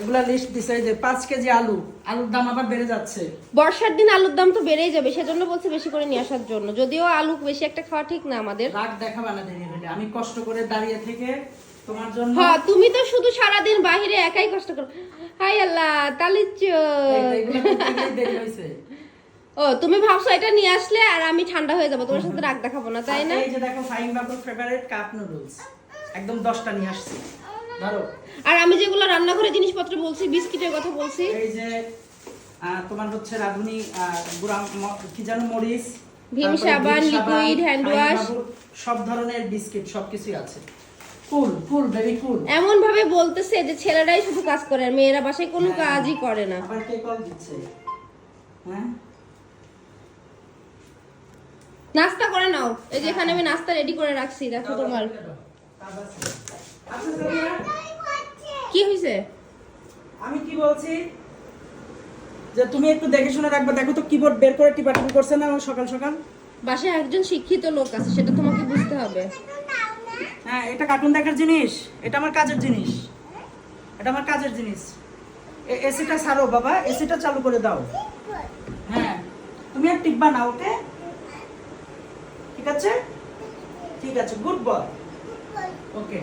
এগুলা লিস্ট দিছে যে 5 কেজি আলুর দাম আবার বেড়ে যাচ্ছে। বর্ষার দিন আলুর দাম তো বেড়েই যাবে, সেজন্য বলছে বেশি করে নিয়ে আসার জন্য। যদিও আলু বেশি একটা খাওয়া ঠিক না আমাদের। রাগ দেখাবা না দেরি হলে, আমি কষ্ট করে দাঁড়িয়ে থেকে তোমার জন্য। হ্যাঁ, তুমি তো শুধু সারাদিন বাইরে একাই কষ্ট করো। হাই আল্লাহ, তালিচ। এগুলা করতে গিয়ে দেরি হয়েছে। ও, তুমি ভাবছো এটা নিয়ে আসলে আর আমি ঠান্ডা হয়ে যাবো, তোমার সাথে রাগ দেখাবো না, তাই না? এই যে দেখো ফাইন বাবুর ফেভারিট কাপ নুডলস, একদম 10টা নিয়ে আসছি, ধরো। আর আমি যেগুলো রান্নাঘরে জিনিসপত্র বলছি, বিস্কিটের কথা বলছি, এই যে তোমার হচ্ছে রাঁধুনি গুঁড়া কি জানো মরিচ, ভীম তারপরে সাবান, Bhim liquid hand fine wash, বাবুর সব ধরনের বিস্কিট সবকিছুই আছে। কুল কুল বেবি কুল। এমন ভাবে বলতেছে যে ছেলেরাই শুধু কাজ করে আর মেয়েরা বাসায় কোনো কাজই করে না। আবার কে কল দিচ্ছে? হ্যাঁ, নাস্তা করে নাও, এই যে এখানে আমি নাস্তা রেডি করে রাখছি, দেখো তোমার। আচ্ছা সামিয়া, কি হইছে? আমি কি বলছি যে তুমি একটু দেখে শুনে রাখবে। দেখো তো কিবোর্ড বের করে টিপাটিপি করছে না ও সকাল সকাল। বাসায় একজন শিক্ষিত লোক আছে, সেটা তোমাকে বুঝতে হবে। হ্যাঁ, এটা কার্টুন দেখার জিনিস, এটা আমার কাজের জিনিস, এটা আমার কাজের জিনিস। এসিটা ছাড়ো বাবা, এসিটা চালু করে দাও। হ্যাঁ, তুমি আর টিপবা না, ওকে? ঠিক আছে, ঠিক আছে, গুড বয়। ওকে।